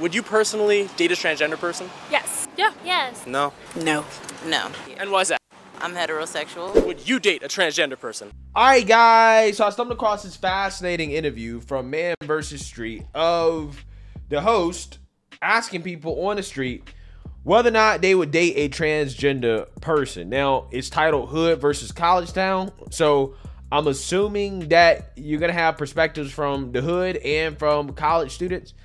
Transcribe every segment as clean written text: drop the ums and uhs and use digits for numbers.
Would you personally date a transgender person? Yes. Yeah. Yes. No. No. No. And why is that? I'm heterosexual. Would you date a transgender person? All right, guys. So I stumbled across this fascinating interview from Man vs. Street of the host asking people on the street whether or not they would date a transgender person. Now, it's titled Hood versus College Town. So I'm assuming that you're going to have perspectives from the hood and from college students.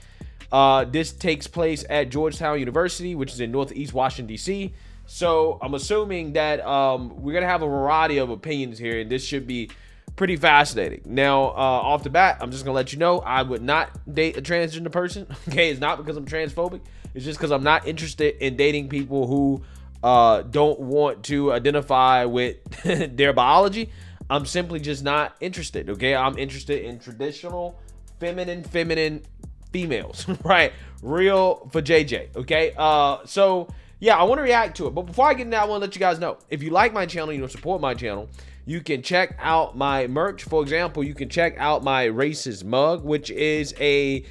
This takes place at Georgetown University, which is in Northeast Washington, D.C. So I'm assuming that we're going to have a variety of opinions here, and this should be pretty fascinating. Now, off the bat, I'm just going to let you know I would not date a transgender person. Okay, it's not because I'm transphobic. It's just because I'm not interested in dating people who don't want to identify with their biology. I'm simply just not interested, okay? I'm interested in traditional, feminine females, right? Real for JJ, okay? So, yeah, I want to react to it. But before I get into that, I want to let you guys know, if you like my channel, you know, support my channel, you can check out my merch. For example, you can check out my racist mug, which is a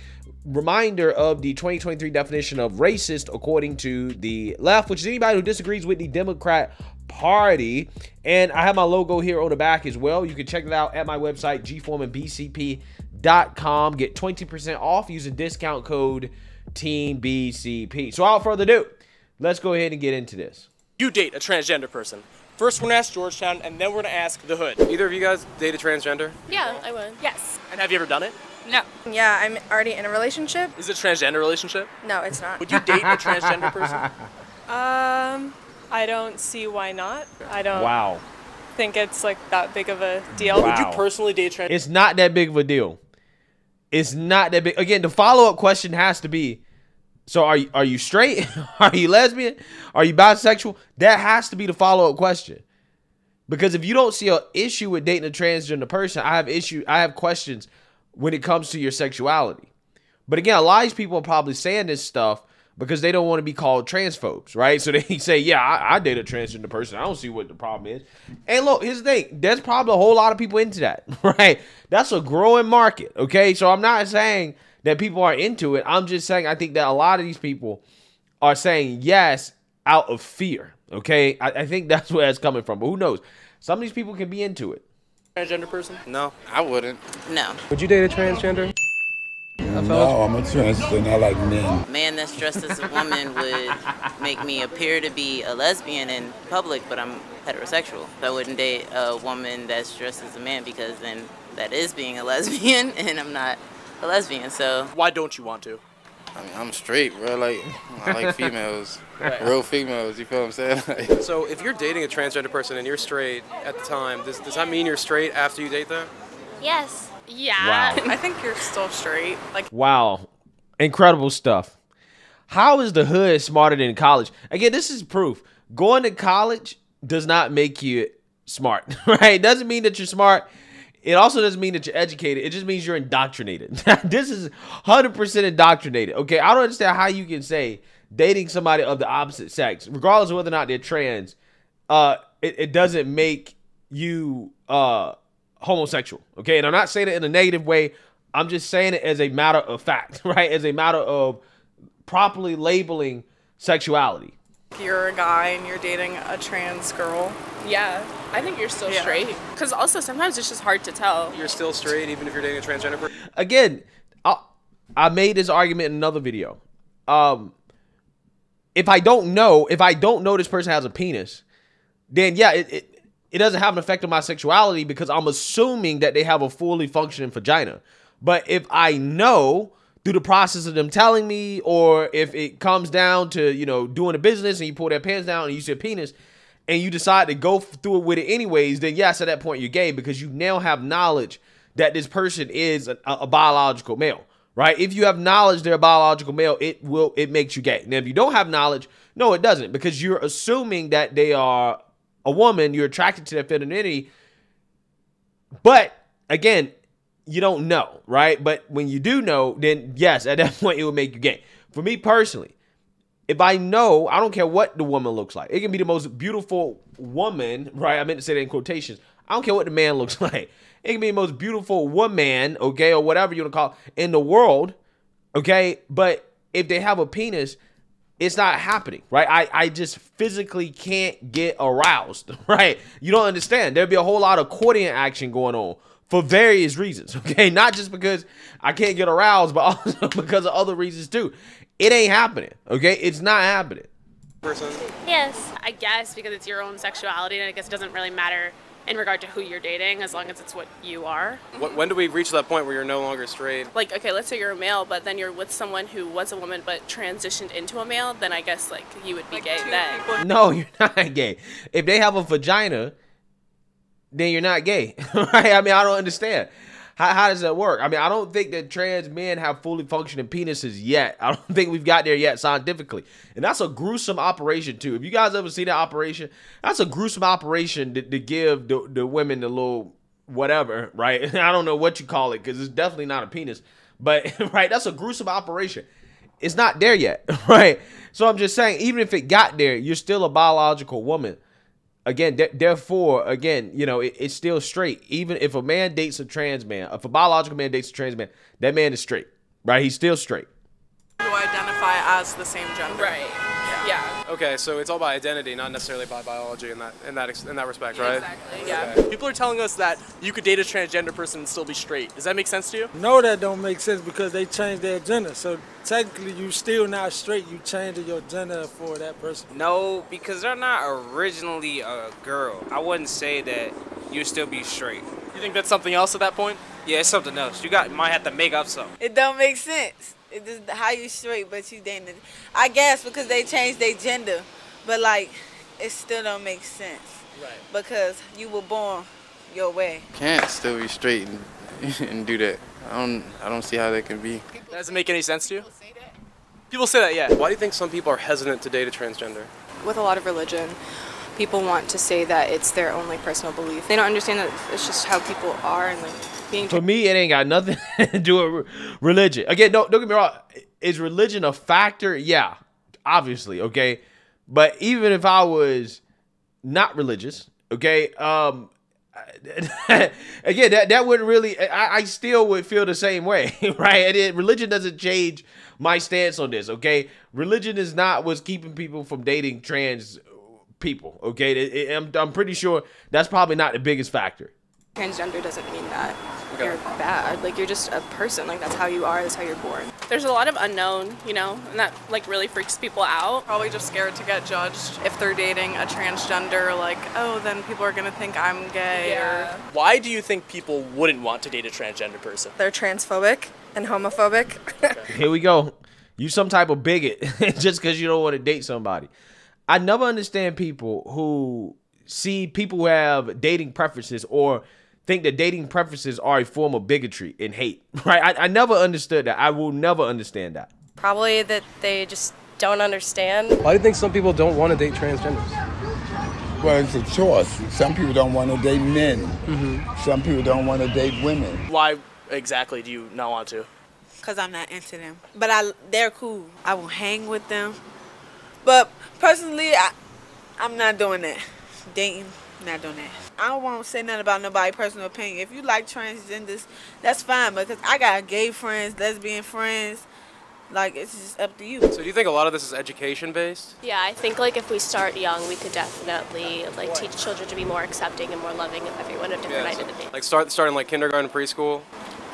reminder of the 2023 definition of racist according to the left, which is anybody who disagrees with the Democrat Party. And I have my logo here on the back as well. You can check it out at my website, gforemanbcp.com. Get 20% off using discount code TEAMBCP. So without further ado, let's go ahead and get into this. You date a transgender person. First, we're going to ask Georgetown, and then we're going to ask the hood. Either of you guys date a transgender? Yeah, I would. Yes. And have you ever done it? No. Yeah, I'm already in a relationship. Is it a transgender relationship? No, it's not. Would you date a transgender person? I don't see why not. I don't think it's like that big of a deal. Wow. Would you personally date a transgender? It's not that big of a deal. It's not that big. Again, the follow-up question has to be, so are you straight? Are you lesbian? Are you bisexual? That has to be the follow-up question. Because if you don't see an issue with dating a transgender person, I have questions when it comes to your sexuality. But again, a lot of these people are probably saying this stuff because they don't want to be called transphobes, right? So they say, yeah, I date a transgender person. I don't see what the problem is. And look, here's the thing. There's probably a whole lot of people into that, right? That's a growing market, okay? So I'm not saying that people are into it. I'm just saying I think that a lot of these people are saying yes out of fear, okay? I think that's where it's coming from. But who knows? Some of these people can be into it. Transgender person? No, I wouldn't. No. Would you date a transgender? No, I'm a transgender. I like men. A man that's dressed as a woman would make me appear to be a lesbian in public, but I'm heterosexual. I wouldn't date a woman that's dressed as a man because then that is being a lesbian, and I'm not a lesbian, so. Why don't you want to? I mean, I'm straight, bro. I like females. Right. Real females, you feel what I'm saying? So if you're dating a transgender person and you're straight at the time, does that mean you're straight after you date them? Yes. Yeah. Wow. I think you're still straight. Like. Wow. Incredible stuff. How is the hood smarter than college? Again, this is proof. Going to college does not make you smart, right? It doesn't mean that you're smart. It also doesn't mean that you're educated. It just means you're indoctrinated. This is 100% indoctrinated. Okay, I don't understand how you can say dating somebody of the opposite sex, regardless of whether or not they're trans, it doesn't make you homosexual. Okay, and I'm not saying it in a negative way. I'm just saying it as a matter of fact, right? As a matter of properly labeling sexuality. You're a guy and you're dating a trans girl. Yeah. I think you're still straight. Because also sometimes it's just hard to tell. You're still straight even if you're dating a transgender person? Again, I made this argument in another video. If I don't know this person has a penis, then yeah, it doesn't have an effect on my sexuality because I'm assuming that they have a fully functioning vagina. But if I know through the process of them telling me, or if it comes down to, you know, doing a business and you pull their pants down and you see a penis and you decide to go through it with it anyways, then yes, at that point you're gay because you now have knowledge that this person is a biological male, right? If you have knowledge they're a biological male, it makes you gay. Now, if you don't have knowledge, no, it doesn't, because you're assuming that they are a woman, you're attracted to their femininity, but again, you don't know, right? But when you do know, then yes, at that point, it will make you gay. For me personally, if I know, I don't care what the woman looks like. It can be the most beautiful woman, right? I meant to say that in quotations. I don't care what the man looks like. It can be the most beautiful woman, okay, or whatever you want to call it, in the world, okay? But if they have a penis, it's not happening, right? I just physically can't get aroused, right? You don't understand. There'd be a whole lot of courting action going on for various reasons, okay? Not just because I can't get aroused, but also because of other reasons too. It ain't happening, okay? It's not happening. Yes. I guess because it's your own sexuality, and I guess it doesn't really matter in regard to who you're dating as long as it's what you are. When do we reach that point where you're no longer straight? Like, okay, let's say you're a male, but then you're with someone who was a woman but transitioned into a male, then I guess, like, you would be gay then. No, you're not gay. If they have a vagina, then you're not gay, right? I mean, I don't understand. How does that work? I mean, I don't think that trans men have fully functioning penises yet. I don't think we've got there yet scientifically. And that's a gruesome operation, too. If you guys ever see that operation, that's a gruesome operation to give the women the little whatever, right? I don't know what you call it because it's definitely not a penis. But, right, that's a gruesome operation. It's not there yet, right? So I'm just saying, even if it got there, you're still a biological woman. Again, therefore, again, you know, it's still straight. Even if a man dates a trans man, if a biological man dates a trans man, that man is straight, right? He's still straight. You identify as the same gender. Right. Yeah. Okay, so it's all by identity, not necessarily by biology in that respect, right? Exactly. Yeah. Okay. People are telling us that you could date a transgender person and still be straight. Does that make sense to you? No, that don't make sense because they changed their gender. So technically, you still not straight. You changed your gender for that person. No, because they're not originally a girl. I wouldn't say that you still be straight. You think that's something else at that point? Yeah, it's something else. You might have to make up something. It don't make sense. It is how you straight, but you dating. I guess because they changed their gender, but like it still don't make sense. Right. Because you were born your way. Can't still be straight and do that. I don't see how that can be. That doesn't make any sense to you? People say that, yeah. Why do you think some people are hesitant to date a transgender? With a lot of religion, people want to say that it's their only personal belief. They don't understand that it's just how people are and like being. For me, it ain't got nothing to do with religion. Again, don't get me wrong. Is religion a factor? Yeah, obviously, okay. But even if I was not religious, okay, again, that wouldn't really. I still would feel the same way, right? Religion doesn't change my stance on this, okay. Religion is not what's keeping people from dating trans people, okay. I'm pretty sure that's probably not the biggest factor. Transgender doesn't mean that you're bad. Like, you're just a person. Like, that's how you are. That's how you're born. There's a lot of unknown, you know, and that like really freaks people out. Probably just scared to get judged if they're dating a transgender. Like, oh, then people are gonna think I'm gay. Yeah. Why do you think people wouldn't want to date a transgender person? They're transphobic and homophobic. Okay. Here we go. You some type of bigot just because you don't want to date somebody. I never understand people who see people who have dating preferences or think that dating preferences are a form of bigotry and hate, right? I never understood that. I will never understand that. Probably that they just don't understand. Why do you think some people don't want to date transgenders? Well, it's a choice. Some people don't want to date men. Some people don't want to date women. Why exactly do you not want to? Because I'm not into them. But they're cool. I will hang with them. But personally, I'm not doing that. Dating, not doing that. I won't say nothing about nobody's personal opinion. If you like transgenders, that's fine. Because I got gay friends, lesbian friends. Like, it's just up to you. So do you think a lot of this is education based? Yeah, I think like if we start young, we could definitely like teach children to be more accepting and more loving of everyone of different identities. Like starting like kindergarten, preschool?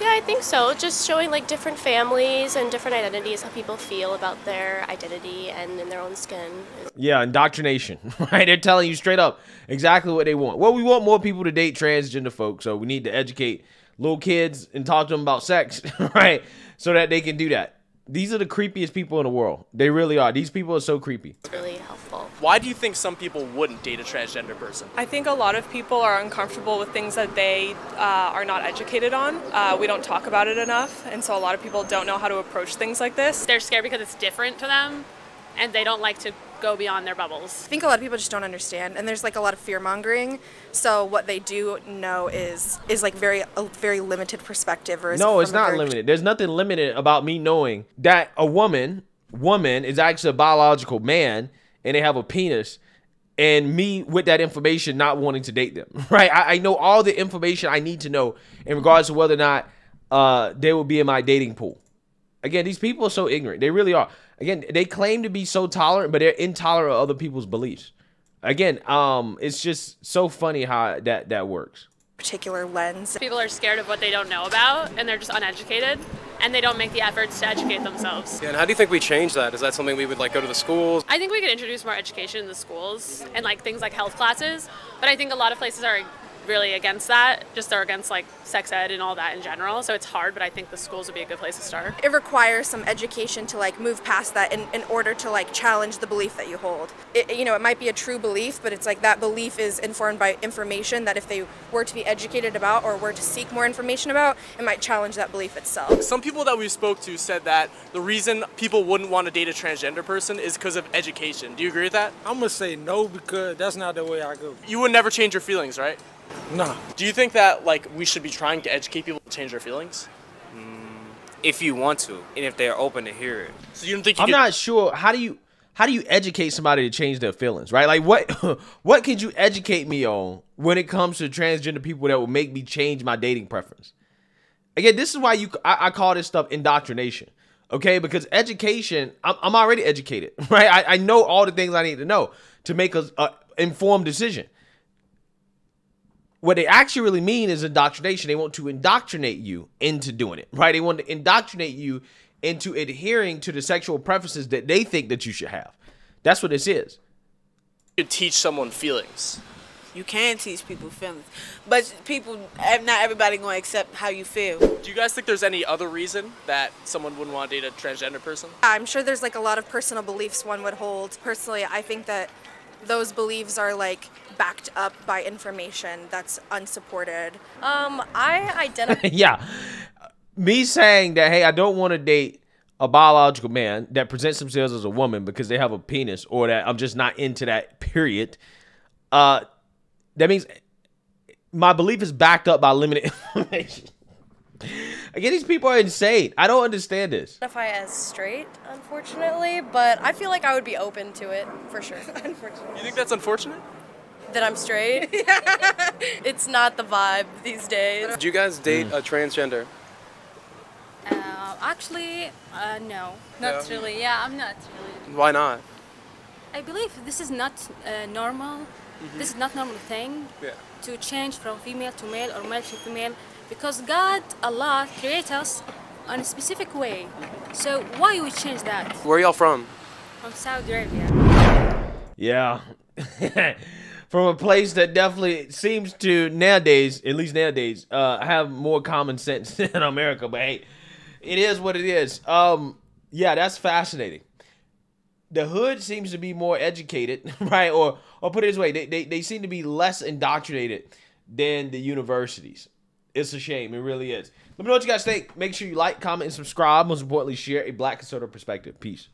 Yeah, I think so. Just showing like different families and different identities, how people feel about their identity and in their own skin. Yeah, indoctrination, right? They're telling you straight up exactly what they want. Well, we want more people to date transgender folks, so we need to educate little kids and talk to them about sex, right? So that they can do that. These are the creepiest people in the world. They really are. These people are so creepy. It's really helpful. Why do you think some people wouldn't date a transgender person? I think a lot of people are uncomfortable with things that they are not educated on. We don't talk about it enough, and so a lot of people don't know how to approach things like this. They're scared because it's different to them, and they don't like to go beyond their bubbles. I think a lot of people just don't understand, and there's like a lot of fear mongering. So what they do know is like a very limited perspective. Or no, it's not limited. There's nothing limited about me knowing that a woman is actually a biological man and they have a penis, and me with that information not wanting to date them. Right? I know all the information I need to know in regards to whether or not they will be in my dating pool. Again, these people are so ignorant. They really are. Again, they claim to be so tolerant, but they're intolerant of other people's beliefs. Again, it's just so funny how that works. Particular lens. People are scared of what they don't know about, and they're just uneducated, and they don't make the efforts to educate themselves. Yeah, and how do you think we change that? Is that something we would like go to the schools? I think we could introduce more education in the schools and like things like health classes, but I think a lot of places are really against that. Just they're against like sex ed and all that in general. So it's hard, but I think the schools would be a good place to start. It requires some education to like move past that in order to like challenge the belief that you hold. It might be a true belief, but it's like that belief is informed by information that if they were to be educated about or were to seek more information about, it might challenge that belief itself. Some people that we spoke to said that the reason people wouldn't want to date a transgender person is because of education. Do you agree with that? I'm gonna say no because that's not the way I go. You would never change your feelings, right? No. Do you think that like we should be trying to educate people to change their feelings? If you want to, and if they're open to hear it. So you don't think I'm not sure. How do you educate somebody to change their feelings, right? Like what could you educate me on when it comes to transgender people that will make me change my dating preference? Again, this is why I call this stuff indoctrination. Okay, because education, I'm already educated, right? I know all the things I need to know to make an informed decision. What they actually really mean is indoctrination. They want to indoctrinate you into doing it, right? They want to indoctrinate you into adhering to the sexual preferences that they think that you should have. That's what this is. You could teach someone feelings. You can teach people feelings, but not everybody gonna accept how you feel. Do you guys think there's any other reason that someone wouldn't want to date a transgender person? I'm sure there's like a lot of personal beliefs one would hold. Personally, I think that those beliefs are like backed up by information that's unsupported. I identify. Yeah. Me saying that, hey, I don't want to date a biological man that presents themselves as a woman because they have a penis, or that I'm just not into that, period. That means my belief is backed up by limited information. Again, these people are insane. I don't understand this. Identify as straight, unfortunately, but I feel like I would be open to it for sure. Unfortunately. You think that's unfortunate? That I'm straight? It's not the vibe these days. Do you guys date a transgender? Actually, no. Not really. Yeah, I'm not really. Why not? I believe this is not normal. This is not normal thing to change from female to male or male to female, because God, Allah, created us in a specific way. So why we change that? Where are y'all from? From Saudi Arabia. Yeah. From a place that definitely seems to nowadays, at least nowadays, have more common sense than America. But hey, it is what it is. Yeah, that's fascinating. The hood seems to be more educated, right? Or put it this way, they seem to be less indoctrinated than the universities. It's a shame. It really is. Let me know what you guys think. Make sure you like, comment, and subscribe. Most importantly, share a Black conservative perspective. Peace.